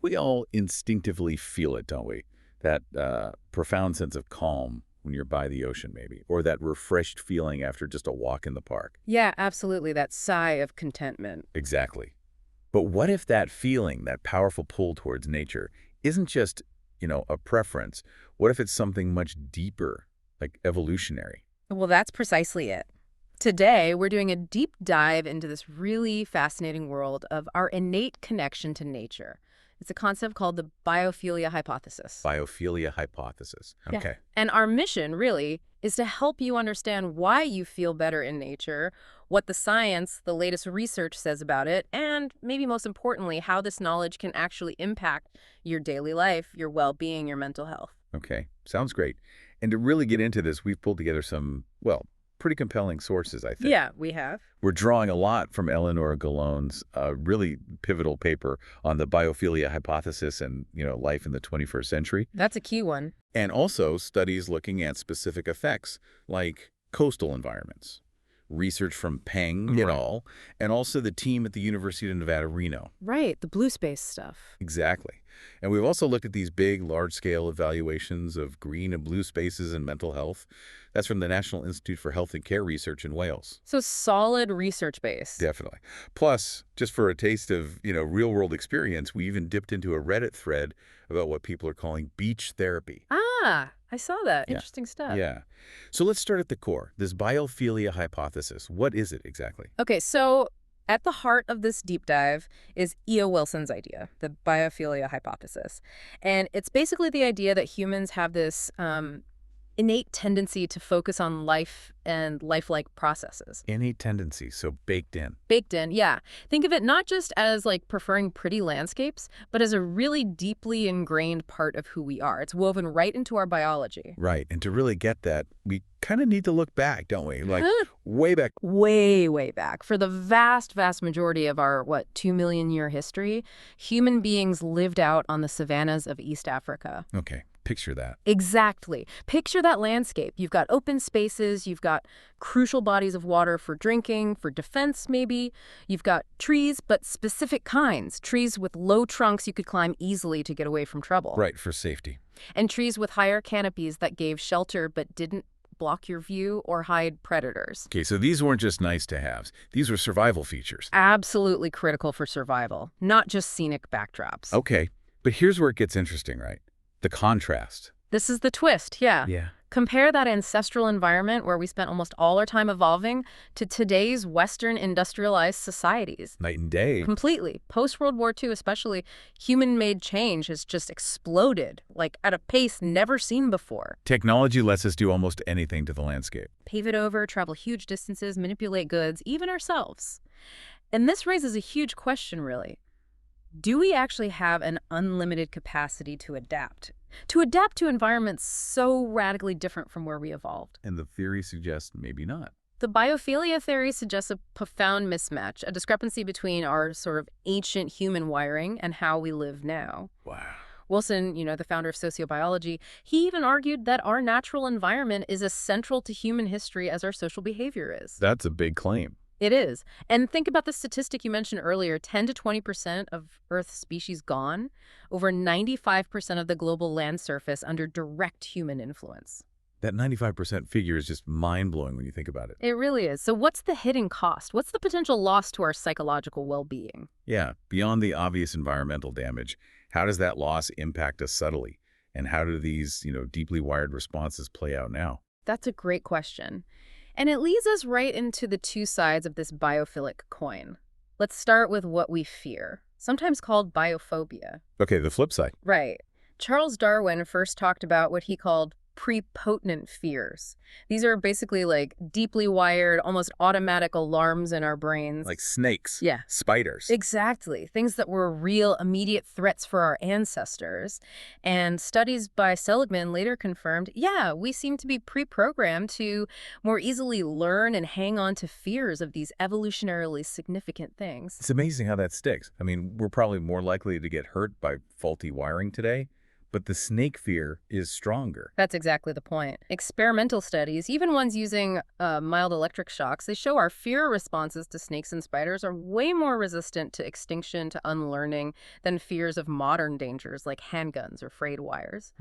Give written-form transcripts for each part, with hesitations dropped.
We all instinctively feel it, don't we? That profound sense of calm when you're by the ocean, maybe, or that refreshed feeling after just a walk in the park. Yeah, absolutely. That sigh of contentment. Exactly. But what if that feeling, that powerful pull towards nature, isn't just, a preference? What if it's something much deeper, like evolutionary? Well, that's precisely it. Today, we're doing a deep dive into this really fascinating world of our innate connection to nature. It's a concept called the biophilia hypothesis. Biophilia hypothesis. Yeah. Okay. And our mission, really, is to help you understand why you feel better in nature, what the science, the latest research says about it, and maybe most importantly, how this knowledge can actually impact your daily life, your well-being, your mental health. Okay. Sounds great. And to really get into this, we've pulled together some, well, pretty compelling sources, I think. Yeah, we have. We're drawing a lot from Eleanor Gallone's really pivotal paper on the biophilia hypothesis and, life in the 21st century. That's a key one. And also studies looking at specific effects like coastal environments, research from Peng et al., and also the team at the University of Nevada, Reno. Right, the blue space stuff. Exactly. And we've also looked at these big, large-scale evaluations of green and blue spaces and mental health. That's from the National Institute for Health and Care Research in Wales. So solid research base. Definitely. Plus, just for a taste of, real-world experience, we even dipped into a Reddit thread about what people are calling beach therapy. Ah, I saw that. Yeah. Interesting stuff. Yeah. So let's start at the core. This biophilia hypothesis. What is it exactly? Okay, so at the heart of this deep dive is E.O. Wilson's idea, the biophilia hypothesis. And it's basically the idea that humans have this innate tendency to focus on life and lifelike processes. Innate tendency, so baked in. Baked in, yeah. Think of it not just as like preferring pretty landscapes, but as a really deeply ingrained part of who we are. It's woven right into our biology. Right. And to really get that, we kind of need to look back, don't we? Like way back. Way, way back. For the vast, vast majority of our, 2 million year history, human beings lived out on the savannas of East Africa. Okay. Picture that. Exactly. Picture that landscape. You've got open spaces, you've got crucial bodies of water for drinking, for defense maybe. You've got trees, but specific kinds. Trees with low trunks you could climb easily to get away from trouble. Right, for safety. And trees with higher canopies that gave shelter but didn't block your view or hide predators. Okay, so these weren't just nice to haves. These were survival features. Absolutely critical for survival, not just scenic backdrops. Okay, but here's where it gets interesting, right? The contrast. This is the twist, yeah. Yeah. Compare that ancestral environment where we spent almost all our time evolving to today's Western industrialized societies. Night and day. Completely. Post-World War II especially, human-made change has just exploded, like at a pace never seen before. Technology lets us do almost anything to the landscape. Pave it over, travel huge distances, manipulate goods, even ourselves. And this raises a huge question, really. Do we actually have an unlimited capacity to adapt? To adapt to environments so radically different from where we evolved? And the theory suggests maybe not. The biophilia theory suggests a profound mismatch, a discrepancy between our sort of ancient human wiring and how we live now. Wow. Wilson, the founder of sociobiology, he even argued that our natural environment is as central to human history as our social behavior is. That's a big claim. It is. And think about the statistic you mentioned earlier, 10 to 20% of Earth's species gone, over 95% of the global land surface under direct human influence. That 95% figure is just mind-blowing when you think about it. It really is. So what's the hidden cost? What's the potential loss to our psychological well-being? Yeah, beyond the obvious environmental damage, how does that loss impact us subtly? And how do these, deeply wired responses play out now? That's a great question. And it leads us right into the two sides of this biophilic coin. Let's start with what we fear, sometimes called biophobia. Okay, the flip side. Right. Charles Darwin first talked about what he called prepotent fears. These are basically like deeply wired, almost automatic alarms in our brains. Like snakes. Yeah. Spiders. Exactly. Things that were real immediate threats for our ancestors. And studies by Seligman later confirmed, yeah, we seem to be pre-programmed to more easily learn and hang on to fears of these evolutionarily significant things. It's amazing how that sticks. I mean, we're probably more likely to get hurt by faulty wiring today, but the snake fear is stronger. That's exactly the point. Experimental studies, even ones using mild electric shocks, they show our fear responses to snakes and spiders are way more resistant to extinction, to unlearning, than fears of modern dangers like handguns or frayed wires.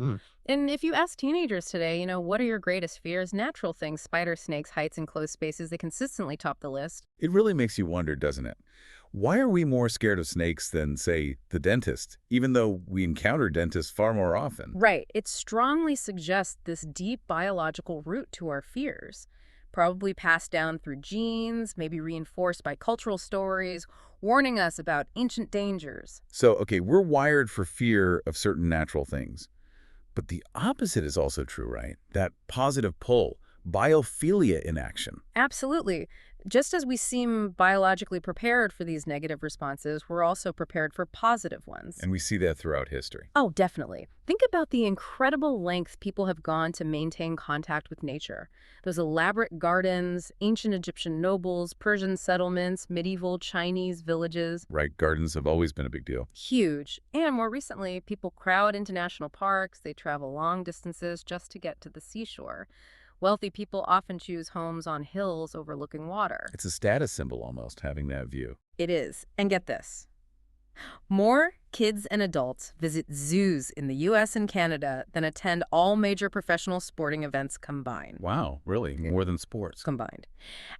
And if you ask teenagers today, what are your greatest fears? Natural things, spiders, snakes, heights, and closed spaces, they consistently top the list. It really makes you wonder, doesn't it? Why are we more scared of snakes than, say, the dentist, even though we encounter dentists far more often? Right. It strongly suggests this deep biological root to our fears, probably passed down through genes, maybe reinforced by cultural stories, warning us about ancient dangers. So, okay, we're wired for fear of certain natural things. But the opposite is also true, right? That positive pull, biophilia in action. Absolutely. Just as we seem biologically prepared for these negative responses, we're also prepared for positive ones. And we see that throughout history. Oh, definitely. Think about the incredible lengths people have gone to maintain contact with nature. Those elaborate gardens, ancient Egyptian nobles, Persian settlements, medieval Chinese villages. Right, gardens have always been a big deal. Huge. And more recently, people crowd into national parks. They travel long distances just to get to the seashore. Wealthy people often choose homes on hills overlooking water. It's a status symbol almost, having that view. It is. And get this. More kids and adults visit zoos in the U.S. and Canada than attend all major professional sporting events combined. Wow, really? More than sports. Combined.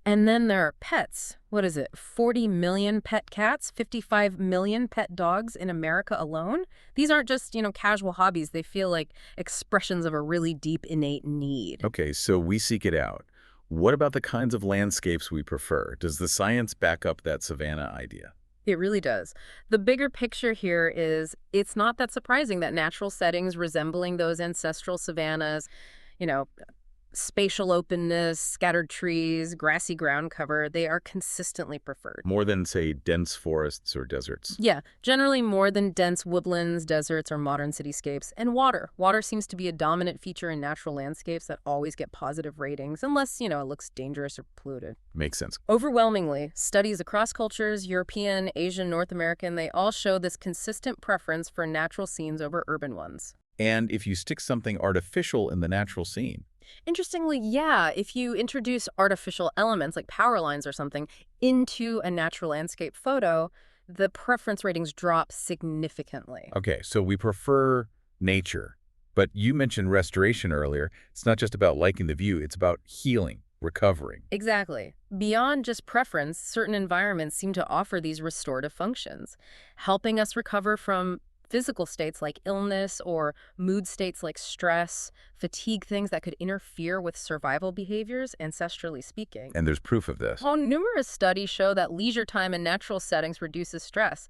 And then there are pets. What is it? 40 million pet cats, 55 million pet dogs in America alone? These aren't just, casual hobbies. They feel like expressions of a really deep innate need. Okay, so we seek it out. What about the kinds of landscapes we prefer? Does the science back up that savanna idea? It really does. The bigger picture here is it's not that surprising that natural settings resembling those ancestral savannas, spatial openness, scattered trees, grassy ground cover, they are consistently preferred. More than, say, dense forests or deserts. Yeah, generally more than dense woodlands, deserts, or modern cityscapes. And water. Water seems to be a dominant feature in natural landscapes that always get positive ratings, unless, it looks dangerous or polluted. Makes sense. Overwhelmingly, studies across cultures, European, Asian, North American, they all show this consistent preference for natural scenes over urban ones. And if you stick something artificial in the natural scene. Interestingly, yeah, if you introduce artificial elements like power lines or something into a natural landscape photo, the preference ratings drop significantly. Okay, so we prefer nature. But you mentioned restoration earlier. It's not just about liking the view, it's about healing, recovering. Exactly. Beyond just preference, certain environments seem to offer these restorative functions, helping us recover from physical states like illness or mood states like stress, fatigue, things that could interfere with survival behaviors, ancestrally speaking. And there's proof of this. Oh, numerous studies show that leisure time in natural settings reduces stress.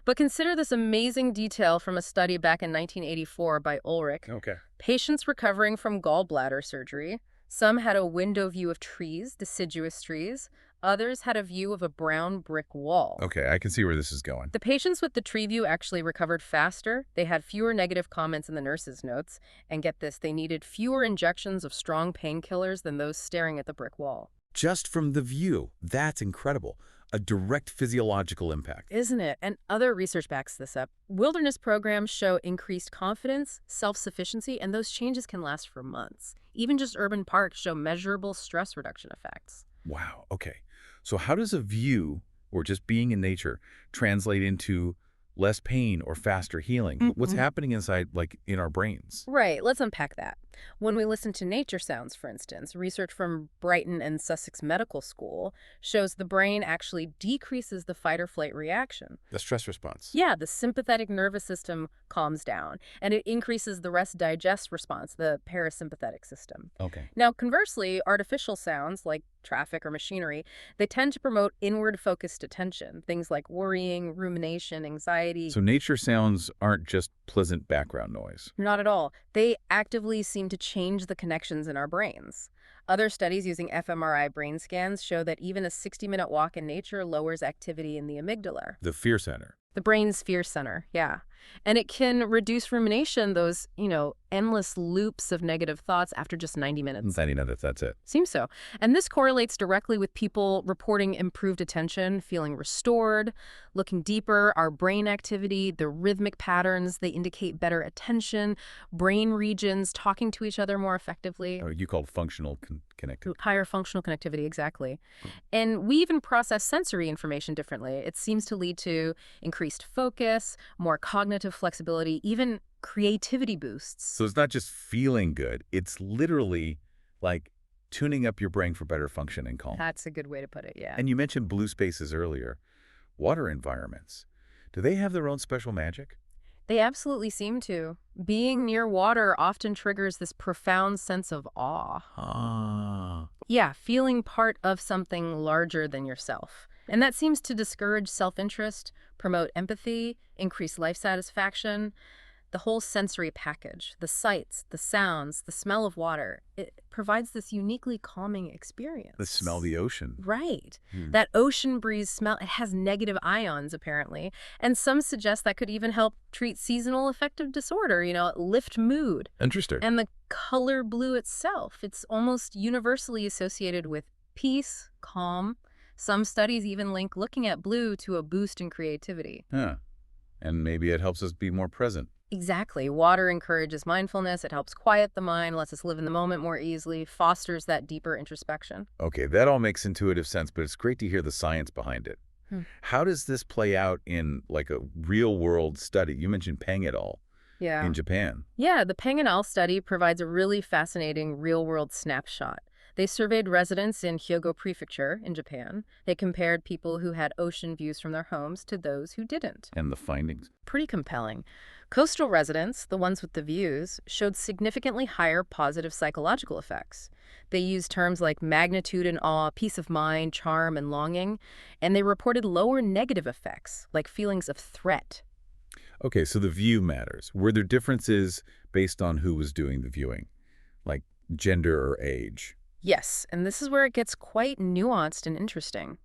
But consider this amazing detail from a study back in 1984 by Ulrich. Okay. Patients recovering from gallbladder surgery. Some had a window view of trees, deciduous trees. Others had a view of a brown brick wall. Okay, I can see where this is going. The patients with the tree view actually recovered faster. They had fewer negative comments in the nurse's notes. And get this, they needed fewer injections of strong painkillers than those staring at the brick wall. Just from the view. That's incredible. A direct physiological impact. Isn't it? And other research backs this up. Wilderness programs show increased confidence, self-sufficiency, and those changes can last for months. Even just urban parks show measurable stress reduction effects. Wow, okay. So how does a view, or just being in nature, translate into less pain or faster healing? What's happening inside, like, in our brains? Right, let's unpack that. When we listen to nature sounds, for instance, research from Brighton and Sussex Medical School shows the brain actually decreases the fight-or-flight reaction. The stress response. Yeah, the sympathetic nervous system calms down, and it increases the rest-digest response, the parasympathetic system. Okay. Now, conversely, artificial sounds, like traffic or machinery, they tend to promote inward-focused attention, things like worrying, rumination, anxiety. So nature sounds aren't just pleasant background noise. Not at all. They actively seem to change the connections in our brains. Other studies using fMRI brain scans show that even a 60-minute walk in nature lowers activity in the amygdala. The fear center. The brain's fear center, yeah. And it can reduce rumination, those, endless loops of negative thoughts after just 90 minutes. 90 minutes, that's it. Seems so. And this correlates directly with people reporting improved attention, feeling restored, looking deeper, our brain activity, the rhythmic patterns, they indicate better attention, brain regions talking to each other more effectively. Or you call functional connectivity. Higher functional connectivity, exactly. And we even process sensory information differently. It seems to lead to increased focus, more cognitive flexibility, even creativity boosts. So it's not just feeling good. It's literally like tuning up your brain for better function and calm. That's a good way to put it, yeah. And you mentioned blue spaces earlier. Water environments. Do they have their own special magic? They absolutely seem to. Being near water often triggers this profound sense of awe. Ah. Yeah, feeling part of something larger than yourself. And that seems to discourage self-interest, promote empathy, increase life satisfaction. The whole sensory package, the sights, the sounds, the smell of water, it provides this uniquely calming experience. The smell of the ocean. Right. That ocean breeze smell, it has negative ions, apparently. And some suggest that could even help treat seasonal affective disorder, lift mood. Interesting. And the color blue itself, it's almost universally associated with peace, calm. Some studies even link looking at blue to a boost in creativity. Yeah. And maybe it helps us be more present. Exactly. Water encourages mindfulness. It helps quiet the mind, lets us live in the moment more easily, fosters that deeper introspection. Okay, that all makes intuitive sense, but it's great to hear the science behind it. How does this play out in like a real-world study? You mentioned Peng et al. Yeah. In Japan. Yeah, the Peng et al. Study provides a really fascinating real-world snapshot. They surveyed residents in Hyogo Prefecture in Japan. They compared people who had ocean views from their homes to those who didn't. And the findings? Pretty compelling. Coastal residents, the ones with the views, showed significantly higher positive psychological effects. They used terms like magnitude and awe, peace of mind, charm, and longing, and they reported lower negative effects, like feelings of threat. Okay, so the view matters. Were there differences based on who was doing the viewing, like gender or age? Yes, and this is where it gets quite nuanced and interesting.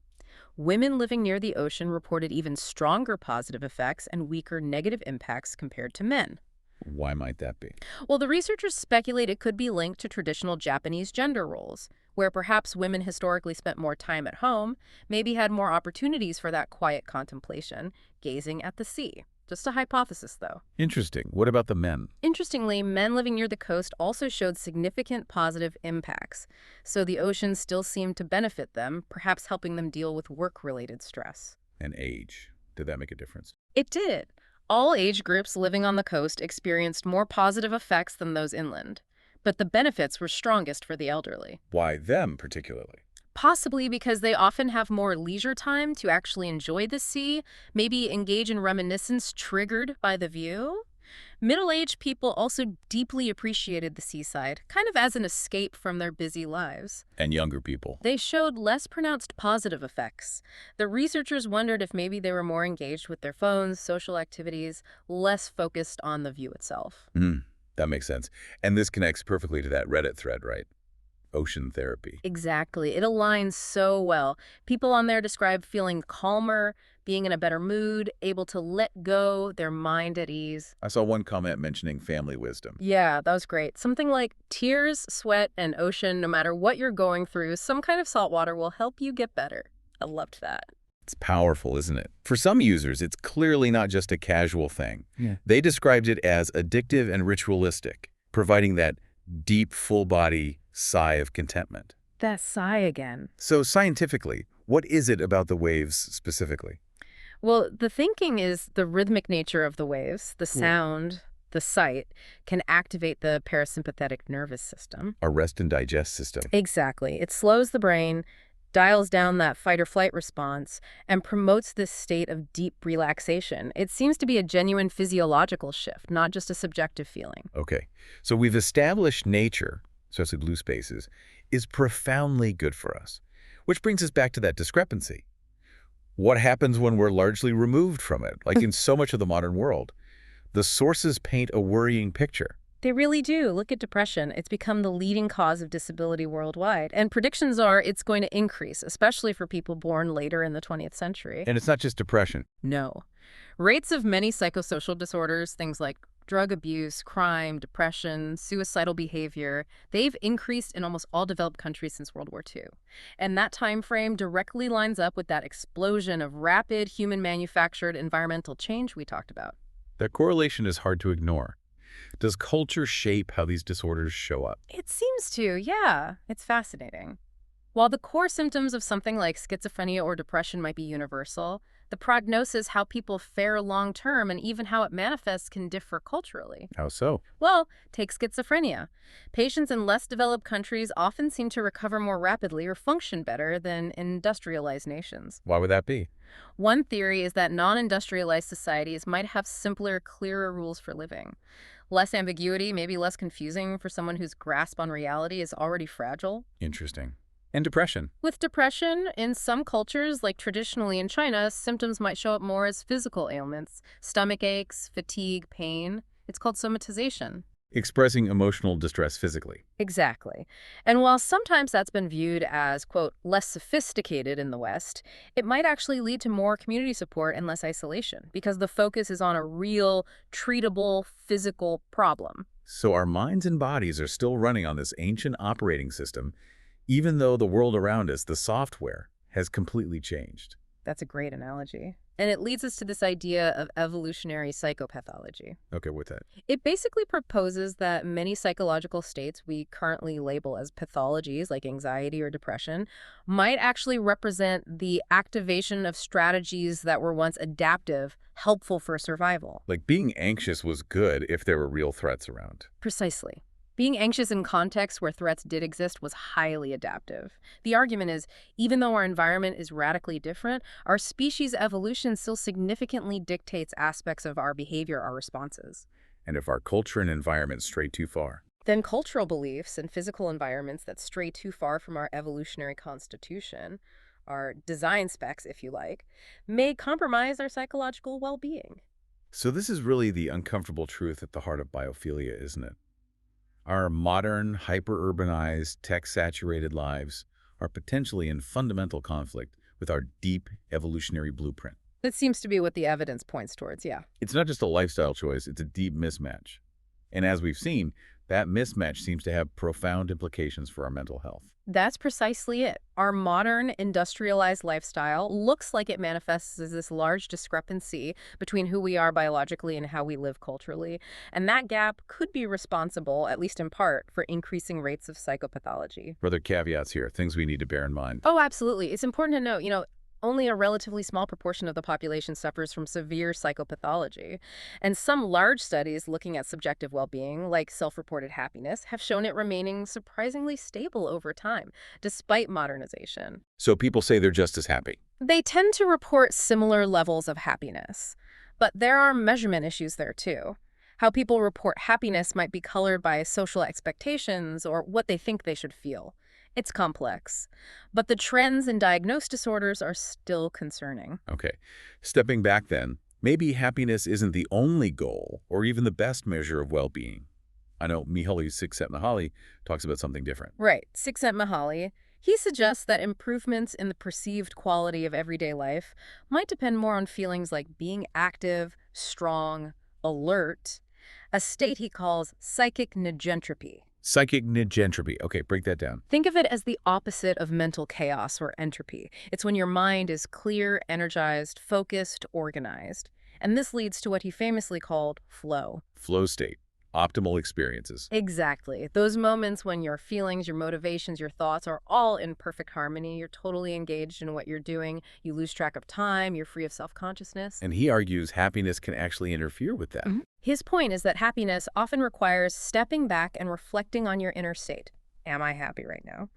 Women living near the ocean reported even stronger positive effects and weaker negative impacts compared to men. Why might that be? Well, the researchers speculate it could be linked to traditional Japanese gender roles, where perhaps women historically spent more time at home, maybe had more opportunities for that quiet contemplation, gazing at the sea. Just a hypothesis, though. Interesting. What about the men? Interestingly, men living near the coast also showed significant positive impacts, so the ocean still seemed to benefit them, perhaps helping them deal with work-related stress. And age. Did that make a difference? It did. All age groups living on the coast experienced more positive effects than those inland, but the benefits were strongest for the elderly. Why them particularly? Possibly because they often have more leisure time to actually enjoy the sea, maybe engage in reminiscence triggered by the view. Middle-aged people also deeply appreciated the seaside, kind of as an escape from their busy lives. And younger people. They showed less pronounced positive effects. The researchers wondered if maybe they were more engaged with their phones, social activities, less focused on the view itself. That makes sense. And this connects perfectly to that Reddit thread, right? Ocean therapy. Exactly. It aligns so well. People on there describe feeling calmer, being in a better mood, able to let go, their mind at ease. I saw one comment mentioning family wisdom. Yeah, that was great. Something like tears, sweat, and ocean, no matter what you're going through, some kind of salt water will help you get better. I loved that. It's powerful, isn't it? For some users, it's clearly not just a casual thing. They described it as addictive and ritualistic, providing that deep, full-body sigh of contentment. That sigh again. So scientifically, what is it about the waves specifically? Well, the thinking is the rhythmic nature of the waves, the sound, the sight, can activate the parasympathetic nervous system. Our rest and digest system. Exactly. It slows the brain, dials down that fight-or-flight response, and promotes this state of deep relaxation. It seems to be a genuine physiological shift, not just a subjective feeling. Okay, so we've established nature, especially blue spaces, is profoundly good for us. Which brings us back to that discrepancy. What happens when we're largely removed from it? Like in so much of the modern world, the sources paint a worrying picture. They really do. Look at depression. It's become the leading cause of disability worldwide. And predictions are it's going to increase, especially for people born later in the 20th century. And it's not just depression. No. Rates of many psychosocial disorders, things like drug abuse, crime, depression, suicidal behavior, they've increased in almost all developed countries since World War II. And that time frame directly lines up with that explosion of rapid human-manufactured environmental change we talked about. That correlation is hard to ignore. Does culture shape how these disorders show up? It seems to, yeah. It's fascinating. While the core symptoms of something like schizophrenia or depression might be universal, the prognosis, how people fare long-term, and even how it manifests can differ culturally. How so? Well, take schizophrenia. Patients in less developed countries often seem to recover more rapidly or function better than industrialized nations. Why would that be? One theory is that non-industrialized societies might have simpler, clearer rules for living. Less ambiguity, maybe less confusing for someone whose grasp on reality is already fragile. Interesting. And depression. With depression, in some cultures, like traditionally in China, symptoms might show up more as physical ailments, stomach aches, fatigue, pain. It's called somatization. Expressing emotional distress physically. Exactly. And while sometimes that's been viewed as, quote, less sophisticated in the West, it might actually lead to more community support and less isolation because the focus is on a real, treatable, physical problem. So our minds and bodies are still running on this ancient operating system, even though the world around us, the software, has completely changed. That's a great analogy. And it leads us to this idea of evolutionary psychopathology. Okay, what's that? It basically proposes that many psychological states we currently label as pathologies, like anxiety or depression, might actually represent the activation of strategies that were once adaptive, helpful for survival. Like being anxious was good if there were real threats around. Precisely. Being anxious in contexts where threats did exist was highly adaptive. The argument is, even though our environment is radically different, our species' evolution still significantly dictates aspects of our behavior, our responses. And if our culture and environment stray too far, Then cultural beliefs and physical environments that stray too far from our evolutionary constitution, our design specs, if you like, may compromise our psychological well-being. So this is really the uncomfortable truth at the heart of biophilia, isn't it? Our modern, hyper-urbanized, tech-saturated lives are potentially in fundamental conflict with our deep evolutionary blueprint. That seems to be what the evidence points towards, yeah. It's not just a lifestyle choice, it's a deep mismatch. And as we've seen, that mismatch seems to have profound implications for our mental health. That's precisely it. Our modern, industrialized lifestyle looks like it manifests as this large discrepancy between who we are biologically and how we live culturally. And that gap could be responsible, at least in part, for increasing rates of psychopathology. Further caveats here, things we need to bear in mind. Oh, absolutely. It's important to note, only a relatively small proportion of the population suffers from severe psychopathology. And some large studies looking at subjective well-being, like self-reported happiness, have shown it remaining surprisingly stable over time, despite modernization. So people say they're just as happy. They tend to report similar levels of happiness. But there are measurement issues there, too. How people report happiness might be colored by social expectations or what they think they should feel. It's complex, but the trends in diagnosed disorders are still concerning. Okay. Stepping back then, maybe happiness isn't the only goal or even the best measure of well-being. I know Mihaly Csikszentmihalyi talks about something different. Right. Csikszentmihalyi, he suggests that improvements in the perceived quality of everyday life might depend more on feelings like being active, strong, alert, a state he calls psychic negentropy. Psychic negentropy. Okay, break that down. Think of it as the opposite of mental chaos or entropy. It's when your mind is clear, energized, focused, organized. And this leads to what he famously called flow. Flow state. Optimal experiences. Exactly. Those moments when your feelings, your motivations, your thoughts are all in perfect harmony. You're totally engaged in what you're doing. You lose track of time. You're free of self-consciousness. And he argues happiness can actually interfere with that. His point is that happiness often requires stepping back and reflecting on your inner state. Am I happy right now?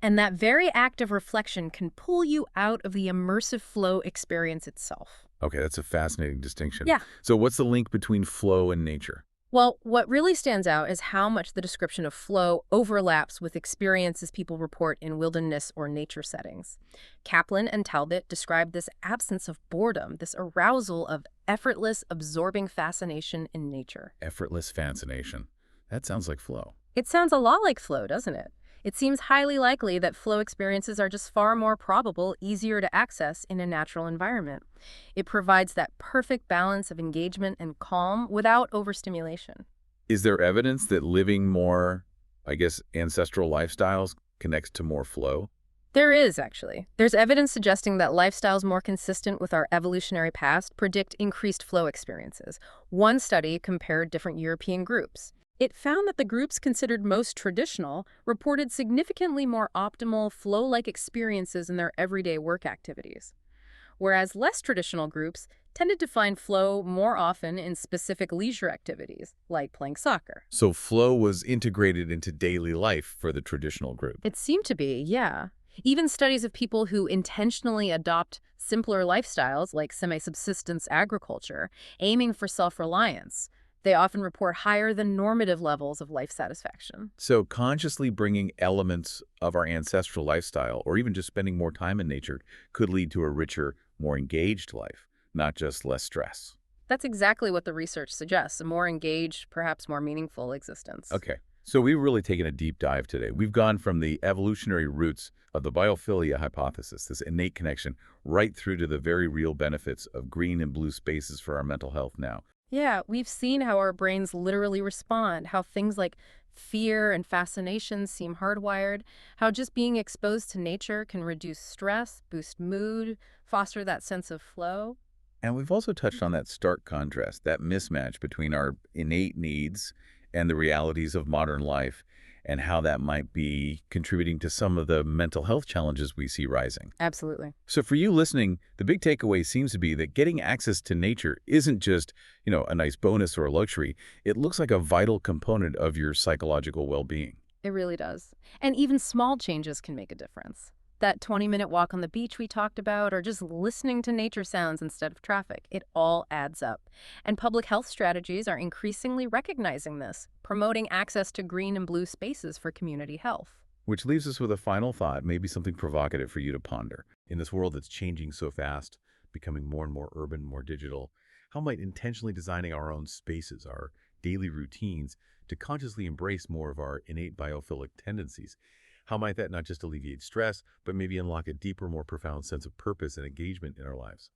And that very act of reflection can pull you out of the immersive flow experience itself. Okay, that's a fascinating distinction. Yeah. So what's the link between flow and nature? Well, what really stands out is how much the description of flow overlaps with experiences people report in wilderness or nature settings. Kaplan and Talbot describe this absence of boredom, this arousal of effortless, absorbing fascination in nature. Effortless fascination. That sounds like flow. It sounds a lot like flow, doesn't it? It seems highly likely that flow experiences are just far more probable, easier to access in a natural environment. It provides that perfect balance of engagement and calm without overstimulation. Is there evidence that living more, I guess, ancestral lifestyles connects to more flow? There is, actually. There's evidence suggesting that lifestyles more consistent with our evolutionary past predict increased flow experiences. One study compared different European groups. It found that the groups considered most traditional reported significantly more optimal flow-like experiences in their everyday work activities, whereas less traditional groups tended to find flow more often in specific leisure activities, like playing soccer. So flow was integrated into daily life for the traditional group. It seemed to be, yeah. Even studies of people who intentionally adopt simpler lifestyles, like semi-subsistence agriculture, aiming for self-reliance, they often report higher than normative levels of life satisfaction. So consciously bringing elements of our ancestral lifestyle, or even just spending more time in nature, could lead to a richer, more engaged life, not just less stress. That's exactly what the research suggests, a more engaged, perhaps more meaningful existence. Okay, so we've really taken a deep dive today. We've gone from the evolutionary roots of the biophilia hypothesis, this innate connection, right through to the very real benefits of green and blue spaces for our mental health now. Yeah, we've seen how our brains literally respond, how things like fear and fascination seem hardwired, how just being exposed to nature can reduce stress, boost mood, foster that sense of flow. And we've also touched on that stark contrast, that mismatch between our innate needs and the realities of modern life, and how that might be contributing to some of the mental health challenges we see rising. Absolutely. So for you listening, the big takeaway seems to be that getting access to nature isn't just, a nice bonus or a luxury. It looks like a vital component of your psychological well-being. It really does. And even small changes can make a difference. That 20-minute walk on the beach we talked about, or just listening to nature sounds instead of traffic, it all adds up. And public health strategies are increasingly recognizing this, promoting access to green and blue spaces for community health. Which leaves us with a final thought, maybe something provocative for you to ponder. In this world that's changing so fast, becoming more and more urban, more digital, how might intentionally designing our own spaces, our daily routines, to consciously embrace more of our innate biophilic tendencies? How might that not just alleviate stress, but maybe unlock a deeper, more profound sense of purpose and engagement in our lives?